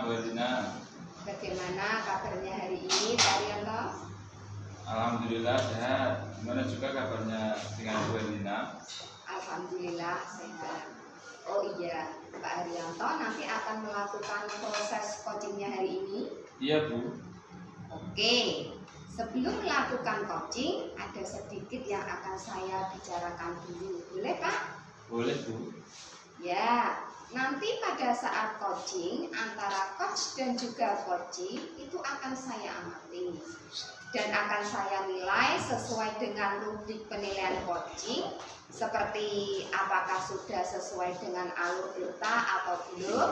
Bu Erlina. Bagaimana kabarnya hari ini, Pak Arianto? Alhamdulillah sehat. Gimana juga kabarnya dengan Bu Erlina? Alhamdulillah sehat. Oh iya, Pak Arianto nanti akan melakukan proses coachingnya hari ini? Iya Bu. Oke, sebelum melakukan coaching, ada sedikit yang akan saya bicarakan dulu. Boleh Pak? Boleh Bu. Ya, nanti pada saat coaching antara coach dan juga coaching itu akan saya amati dan akan saya nilai sesuai dengan rubrik penilaian coaching, seperti apakah sudah sesuai dengan alur kita atau belum.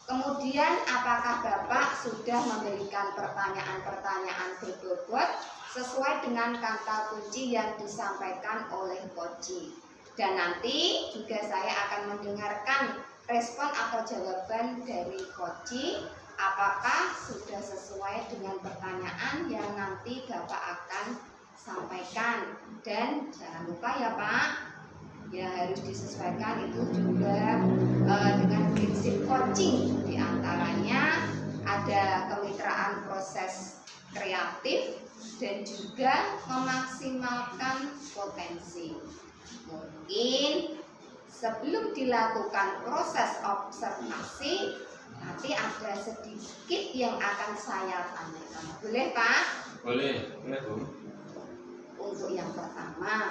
Kemudian apakah Bapak sudah memberikan pertanyaan-pertanyaan berbobot sesuai dengan kata kunci yang disampaikan oleh coaching. Dan nanti juga saya akan mendengarkan respon atau jawaban dari coaching, apakah sudah sesuai dengan pertanyaan yang nanti Bapak akan sampaikan. Dan jangan lupa ya Pak, ya harus disesuaikan itu juga dengan prinsip coaching. Di antaranya ada kemitraan proses kreatif dan juga memaksimalkan potensi. Mungkin sebelum dilakukan proses observasi, nanti ada sedikit yang akan saya tanyakan. Boleh Pak? Boleh Bu. Untuk yang pertama,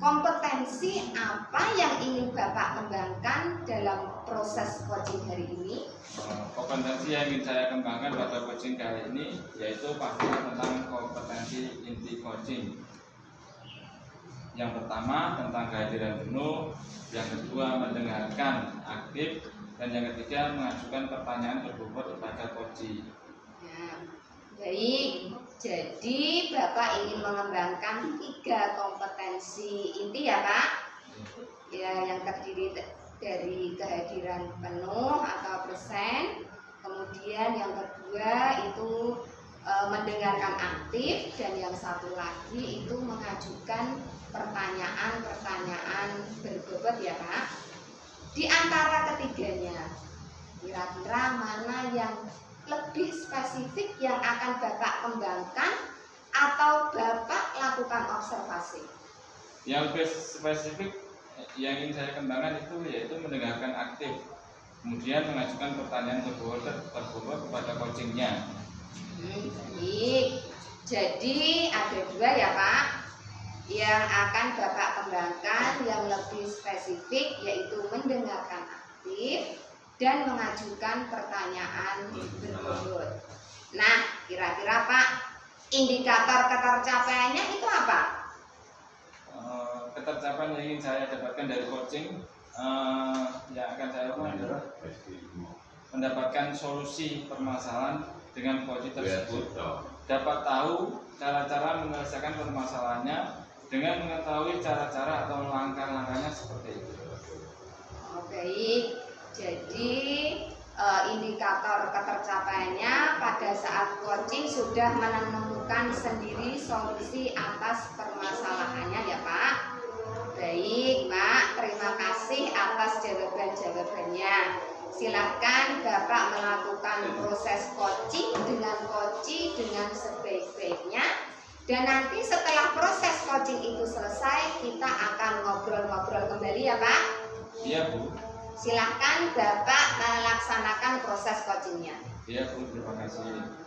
kompetensi apa yang ingin Bapak kembangkan dalam proses coaching hari ini? Kompetensi yang ingin saya kembangkan pada coaching kali ini yaitu pastinya tentang kompetensi inti coaching. Yang pertama tentang kehadiran penuh, yang kedua mendengarkan aktif, dan yang ketiga mengajukan pertanyaan berbobot kepada coaching. Nah, baik, jadi Bapak ingin mengembangkan 3 kompetensi inti ya Pak? Ya, yang terdiri dari kehadiran penuh atau persen, kemudian yang kedua itu mendengarkan aktif, dan yang satu lagi itu mengajukan pertanyaan-pertanyaan berbobot ya Pak. Di antara ketiganya, kira-kira mana yang lebih spesifik yang akan Bapak kembangkan atau Bapak lakukan observasi? Yang lebih spesifik yang ingin saya kembangkan itu yaitu mendengarkan aktif, kemudian mengajukan pertanyaan berbobot kepada coachingnya. Baik, jadi ada 2 ya Pak yang akan Bapak kembangkan. Yang lebih spesifik yaitu mendengarkan aktif dan mengajukan pertanyaan berbobot. Nah, kira-kira Pak, indikator ketercapaiannya itu apa? Ketercapaian yang ingin saya dapatkan dari coaching yang akan saya lakukan adalah mendapatkan solusi permasalahan dengan coaching tersebut, dapat tahu cara-cara menyelesaikan permasalahannya dengan mengetahui cara-cara atau langkah-langkahnya seperti itu. Baik, jadi indikator ketercapaiannya pada saat coaching sudah menemukan sendiri solusi atas permasalahannya ya Pak. Baik Pak, terima kasih atas jawaban-jawabannya. Silahkan Bapak melakukan proses coaching dengan sebaik-baiknya. Dan nanti setelah proses coaching itu selesai, kita akan ngobrol-ngobrol kembali ya Pak. Iya Bu. Silahkan Bapak melaksanakan proses coachingnya. Iya Bu, terima kasih.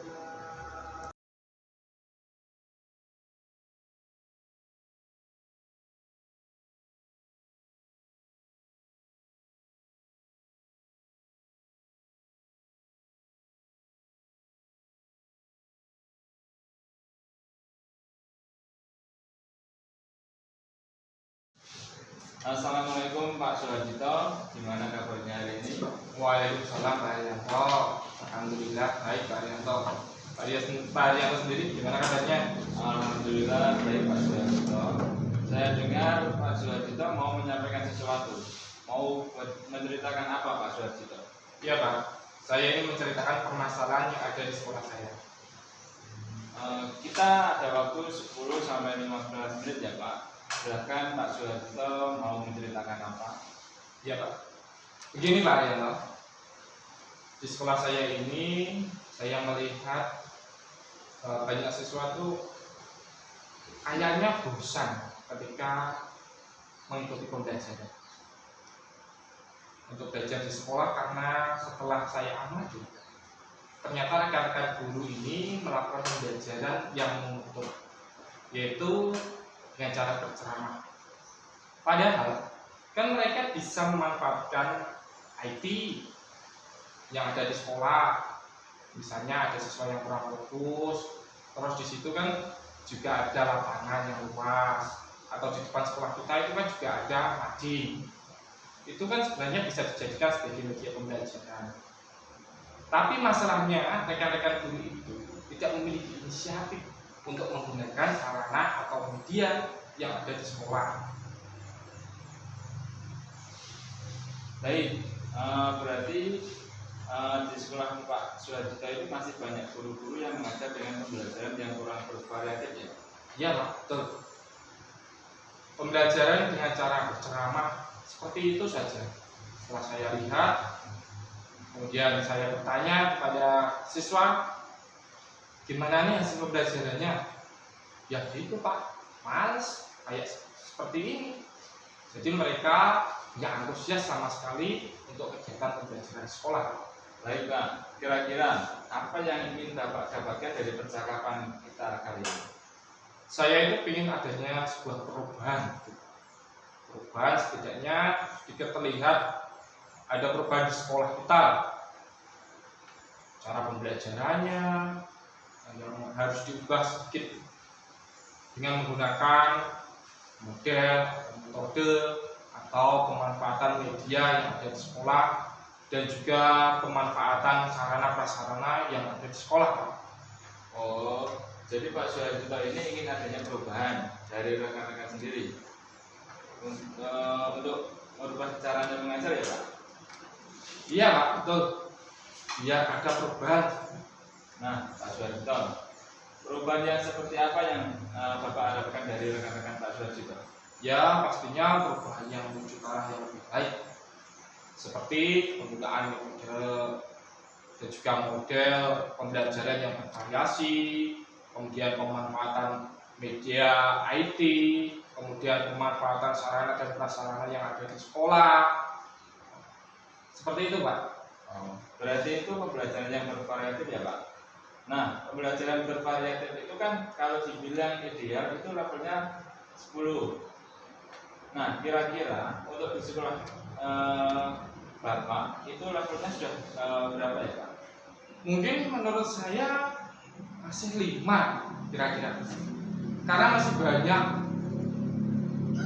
Assalamualaikum Pak Suharjito, gimana kabarnya hari ini? Waalaikumsalam Pak Arianto. Alhamdulillah baik Pak Arianto. Pak Arianto sendiri gimana kabarnya? Alhamdulillah baik Pak Suharjito. Saya dengar Pak Suharjito mau menyampaikan sesuatu. Mau menceritakan apa Pak Suharjito? Iya Pak, saya ini menceritakan permasalahan yang ada di sekolah saya. Kita ada waktu 10-15 menit ya Pak. Silakan Pak Suharjito mau menceritakan apa? Iya Pak. Begini Pak Arianto. di sekolah saya ini saya melihat banyak siswa tuh kayaknya bosan ketika mengikuti pembelajaran untuk belajar di sekolah, karena setelah saya amati ternyata rekan-rekan guru ini melakukan pembelajaran yang menutup, yaitu dengan cara berceramah. Padahal kan mereka bisa memanfaatkan IT yang ada di sekolah. Misalnya ada siswa yang kurang fokus, terus di situ kan juga ada lapangan yang luas, atau di depan sekolah kita itu kan juga ada mading. Itu kan sebenarnya bisa dijadikan sebagai media pembelajaran. Tapi masalahnya rekan-rekan guru itu tidak memiliki inisiatif untuk menggunakan sarana atau media yang ada di sekolah. Baik, berarti di sekolah Pak Suharjito itu masih banyak guru-guru yang mengajar dengan pembelajaran yang kurang bervariatif ya? Iya Pak, betul. Pembelajaran dengan cara berceramah seperti itu saja. Setelah saya lihat, kemudian saya bertanya kepada siswa, gimana nih hasil pembelajarannya? Ya gitu Pak, males kayak seperti ini. Jadi mereka tidak antusias sama sekali untuk kegiatan pembelajaran sekolah. Baik Pak, kira-kira apa yang ingin Bapak dapatkan dari percakapan kita kali ini? Saya itu ingin adanya sebuah perubahan. Perubahan setidaknya sedikit terlihat ada perubahan di sekolah kita. Cara pembelajarannya yang harus diubah sedikit dengan menggunakan model, metode, atau pemanfaatan media yang ada di sekolah, dan juga pemanfaatan sarana prasarana yang ada di sekolah. Oh, jadi Pak Suharjito ini ingin adanya perubahan dari rekan-rekan sendiri untuk merubah caranya mengajar ya Pak? Iya Pak, betul. Iya, ada perubahan. Nah Pak Suharjito, perubahan yang seperti apa yang Bapak harapkan dari rekan-rekan Pak Suharjito? Ya, pastinya perubahan yang menuju ke arah yang lebih baik, seperti penggunaan metode dan juga model pembelajaran yang bervariasi, kemudian pemanfaatan media IT, kemudian pemanfaatan sarana dan prasarana yang ada di sekolah. Seperti itu Pak. Oh, berarti itu pembelajaran yang bervariatif ya Pak? Nah, pembelajaran bervariatif itu kan kalau dibilang ideal itu levelnya 10. Nah, kira-kira untuk di sekolah Bapak itu levelnya sudah berapa ya Pak? Mungkin menurut saya masih 5 kira-kira, karena masih banyak.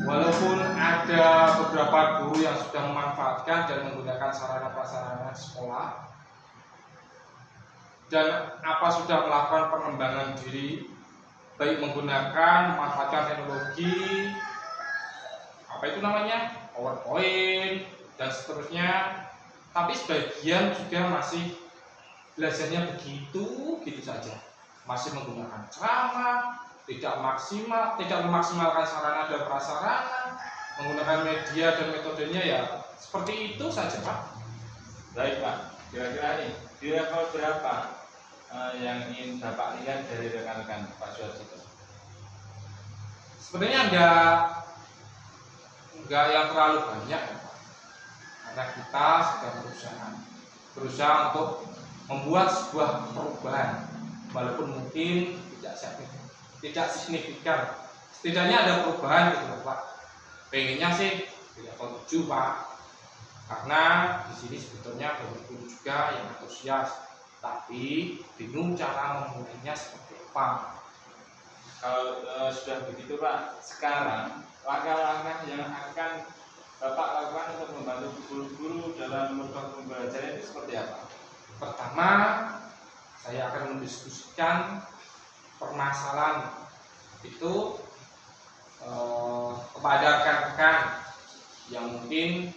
Walaupun ada beberapa guru yang sudah memanfaatkan dan menggunakan sarana prasarana di sekolah, dan sudah melakukan pengembangan diri, baik menggunakan memanfaatkan teknologi PowerPoint dan seterusnya, tapi sebagian juga masih belajarnya begitu saja, masih menggunakan ceramah, tidak memaksimalkan sarana dan prasarana, menggunakan media dan metodenya ya seperti itu saja Pak. Baik Pak, kira-kira nih di level berapa yang ingin Bapak lihat dari rekan-rekan Pak Suharjito? Sebenarnya enggak yang terlalu banyak ya Pak, karena kita sedang berusaha untuk membuat sebuah perubahan, walaupun mungkin tidak signifikan, setidaknya ada perubahan gitu Pak. Pengennya sih di level 7 Pak, karena di sini sebetulnya banyak guru juga yang antusias, tapi bingung cara memulainya seperti apa. Kalau sudah begitu Pak, sekarang langkah-langkah yang akan Bapak lakukan untuk membantu guru-guru dalam merubah pembelajaran itu seperti apa? Pertama, saya akan mendiskusikan permasalahan itu kepada rekan-rekan yang mungkin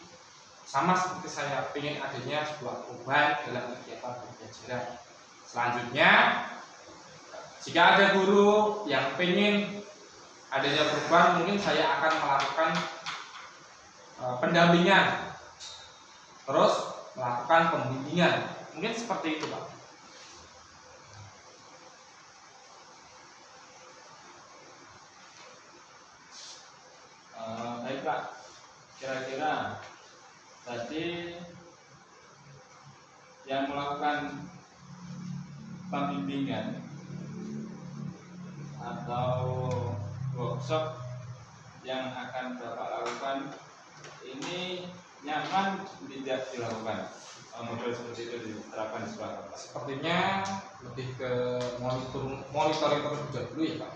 sama seperti saya, ingin adanya sebuah perubahan dalam kegiatan pembelajaran. Selanjutnya, jika ada guru yang ingin adanya perubahan, mungkin saya akan melakukan pendampingan, terus melakukan pembimbingan Mungkin seperti itu, Pak. Baik Pak, kira-kira tadi yang melakukan pembimbingan atau workshop yang akan Bapak lakukan ini nyaman tidak dilakukan? Model seperti itu diterapkan di sekolah Bapak? Sepertinya lebih ke monitoring terlebih dahulu ya Pak.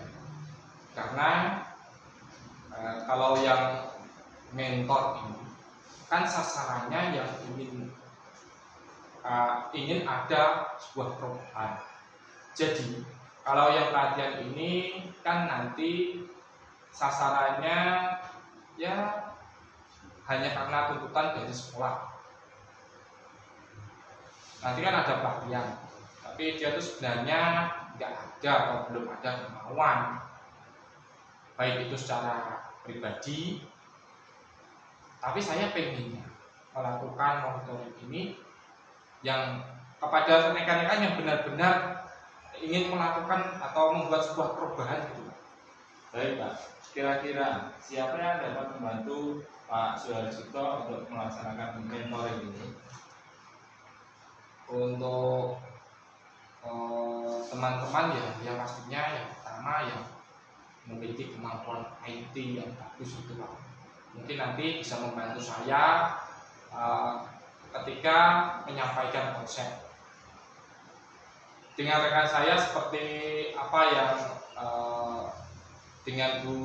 Karena kalau yang mentor ini kan sasarannya yang ingin ada sebuah perubahan. Jadi kalau yang pelatihan ini kan nanti sasarannya ya hanya karena tuntutan dari sekolah. Nanti kan ada pelatihan, tapi dia itu sebenarnya nggak ada atau belum ada kemauan, baik itu secara pribadi. Tapi saya pengennya melakukan monitoring ini yang kepada rekan-rekan yang benar-benar ingin melakukan atau membuat sebuah perubahan gitu. Baik Pak, kira-kira siapa yang dapat membantu Pak Suharjito untuk melaksanakan mentoring ini? Untuk teman-teman ya, yang pastinya yang pertama yang memiliki kemampuan IT yang bagus itu Pak. Mungkin nanti bisa membantu saya ketika menyampaikan konsep. Dengan rekan saya seperti apa yang dengan Bu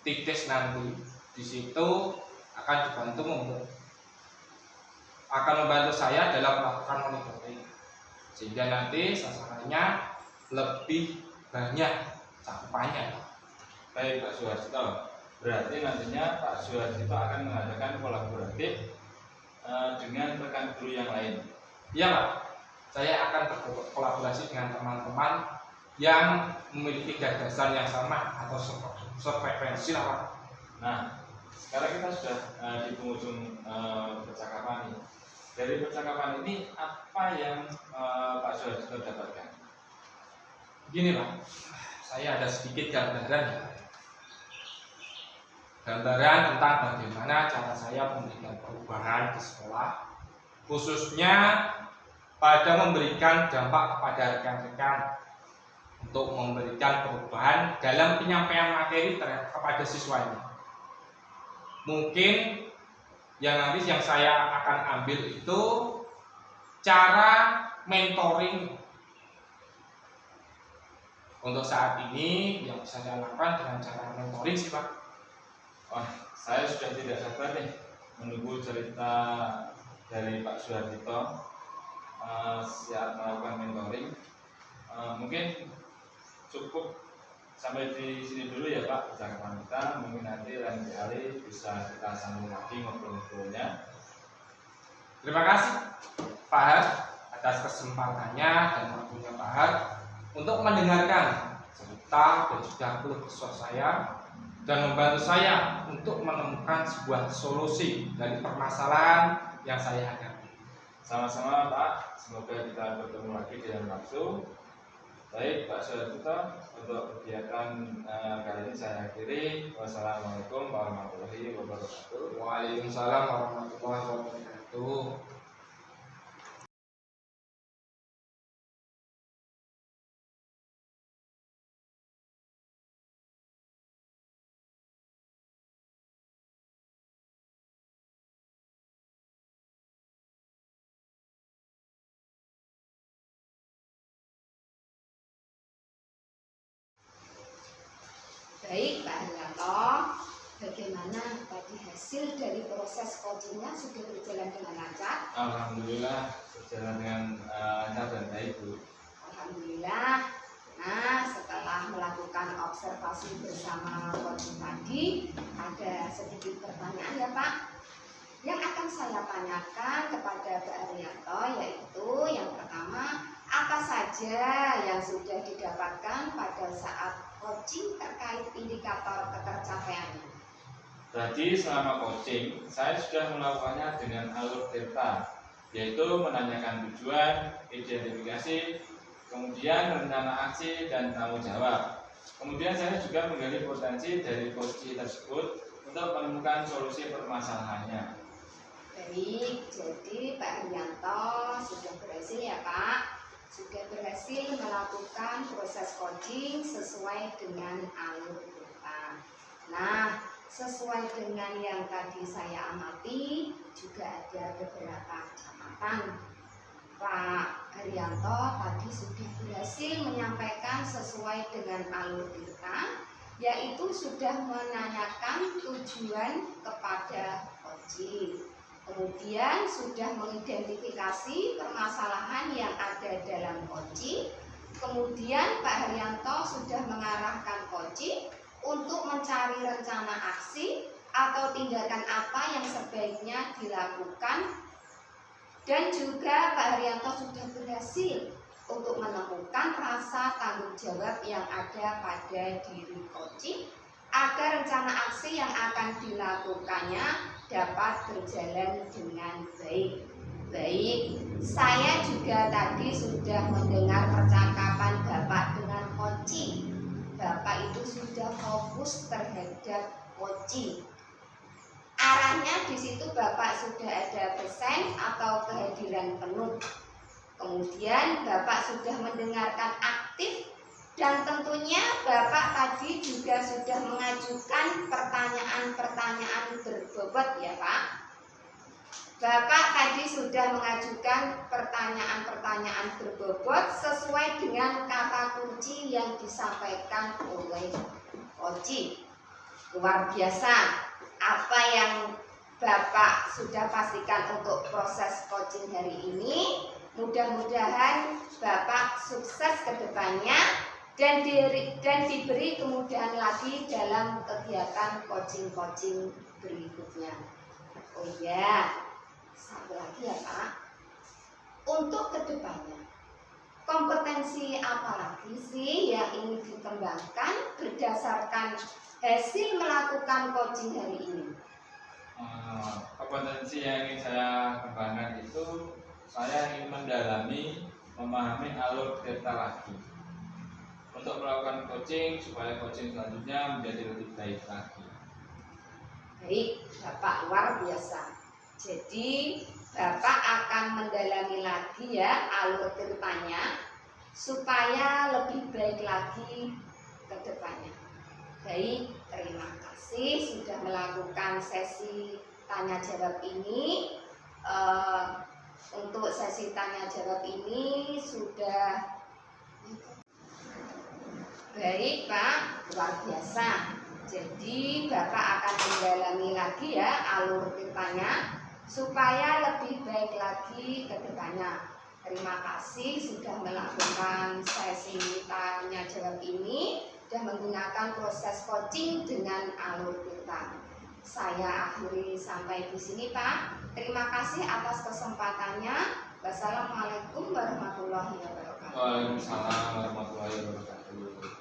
Titis nanti di situ akan membantu saya dalam melakukan monitoring, sehingga nanti sasarannya lebih banyak cakupannya. Baik Pak Suharjito, berarti nantinya Pak Suharjito akan mengadakan kolaboratif dengan rekan guru yang lain. Iya Pak, saya akan berkolaborasi dengan teman-teman yang memiliki gagasan yang sama atau sefrekuensi lah Pak. Nah, sekarang kita sudah di penghujung percakapan ini. Dari percakapan ini apa yang Pak Suharjito dapatkan? Begini Pak, saya ada sedikit gambaran tentang bagaimana cara saya memberikan perubahan di sekolah, khususnya pada memberikan dampak kepada rekan-rekan untuk memberikan perubahan dalam penyampaian materi kepada siswanya. Mungkin yang nanti yang saya akan ambil itu cara mentoring. Untuk saat ini yang bisa saya lakukan dengan cara mentoring sih Pak. Wah, saya sudah tidak sabar nih menunggu cerita dari Pak Suharjito saat melakukan mentoring. Mungkin cukup sampai di sini dulu ya Pak percakapan kita. Mungkin nanti lain kali bisa kita sambung lagi ngobrol-ngobrolnya. Terima kasih Pak Har atas kesempatannya dan waktunya Pak Har untuk mendengarkan cerita dan juga keluh kesah saya dan membantu saya untuk menemukan sebuah solusi dari permasalahan yang saya hadapi. Sama-sama Pak, semoga kita bertemu lagi di lain waktu. Baik Pak Suharjito, untuk kegiatan kali ini saya akhiri. Wassalamualaikum warahmatullahi wabarakatuh. Waalaikumsalam warahmatullahi wabarakatuh. Baik Pak Haryanto, bagaimana tadi hasil dari proses coachingnya sudah berjalan dengan lancar? Alhamdulillah berjalan dengan lancar dan baik Bu. Alhamdulillah. Nah, setelah melakukan observasi bersama coaching tadi, ada sedikit pertanyaan ya Pak, yang akan saya tanyakan kepada Pak Haryanto, yaitu yang pertama, apa saja yang sudah didapatkan pada saat coaching terkait indikator ketercapaiannya? Jadi selama coaching saya sudah melakukannya dengan alur delta, yaitu menanyakan tujuan, identifikasi, kemudian rencana aksi dan tanggung jawab. Kemudian saya juga menggali potensi dari coaching tersebut untuk menemukan solusi permasalahannya. Baik, jadi Pak Haryanto sudah berhasil ya Pak, sudah berhasil melakukan proses coaching sesuai dengan alur kita. Nah, sesuai dengan yang tadi saya amati, juga ada beberapa catatan. Pak Haryanto tadi sudah berhasil menyampaikan sesuai dengan alur kita, yaitu sudah menanyakan tujuan kepada coaching. Kemudian sudah mengidentifikasi permasalahan yang ada dalam coaching. Kemudian Pak Haryanto sudah mengarahkan coaching untuk mencari rencana aksi atau tindakan apa yang sebaiknya dilakukan. Dan juga Pak Haryanto sudah berhasil untuk menemukan rasa tanggung jawab yang ada pada diri coaching agar rencana aksi yang akan dilakukannya dapat berjalan dengan baik. Baik, saya juga tadi sudah mendengar percakapan Bapak dengan coaching. Bapak itu sudah fokus terhadap coaching. Arahnya di situ Bapak sudah ada present atau kehadiran penuh. Kemudian Bapak sudah mendengarkan aktif dan tentunya Bapak tadi juga sudah mengajukan pertanyaan-pertanyaan berbobot ya Pak. Bapak tadi sudah mengajukan pertanyaan-pertanyaan berbobot sesuai dengan kata kunci yang disampaikan oleh coaching. Luar biasa. Apa yang Bapak sudah pastikan untuk proses coaching hari ini, mudah-mudahan Bapak sukses ke depannya dan diberi kemudahan lagi dalam kegiatan coaching-coaching berikutnya. Oh iya, satu lagi ya Pak, untuk ke depannya kompetensi apa lagi sih yang ingin dikembangkan berdasarkan hasil melakukan coaching hari ini? Kompetensi yang ingin saya kembangkan itu saya ingin mendalami, memahami alur data lagi untuk melakukan coaching supaya coaching selanjutnya menjadi lebih baik lagi. Baik, Bapak luar biasa. Jadi Bapak akan mendalami lagi ya alur ceritanya supaya lebih baik lagi ke depannya. Baik, terima kasih sudah melakukan sesi tanya jawab ini. Untuk sesi tanya jawab ini sudah baik Pak, luar biasa. Jadi Bapak akan mendalami lagi ya alur ceritanya supaya lebih baik lagi ke depannya. Terima kasih sudah melakukan sesi tanya jawab ini dan menggunakan proses coaching dengan alur kita. Saya akhiri sampai di sini Pak. Terima kasih atas kesempatannya. Wassalamualaikum warahmatullahi wabarakatuh. Waalaikumsalam warahmatullahi wabarakatuh.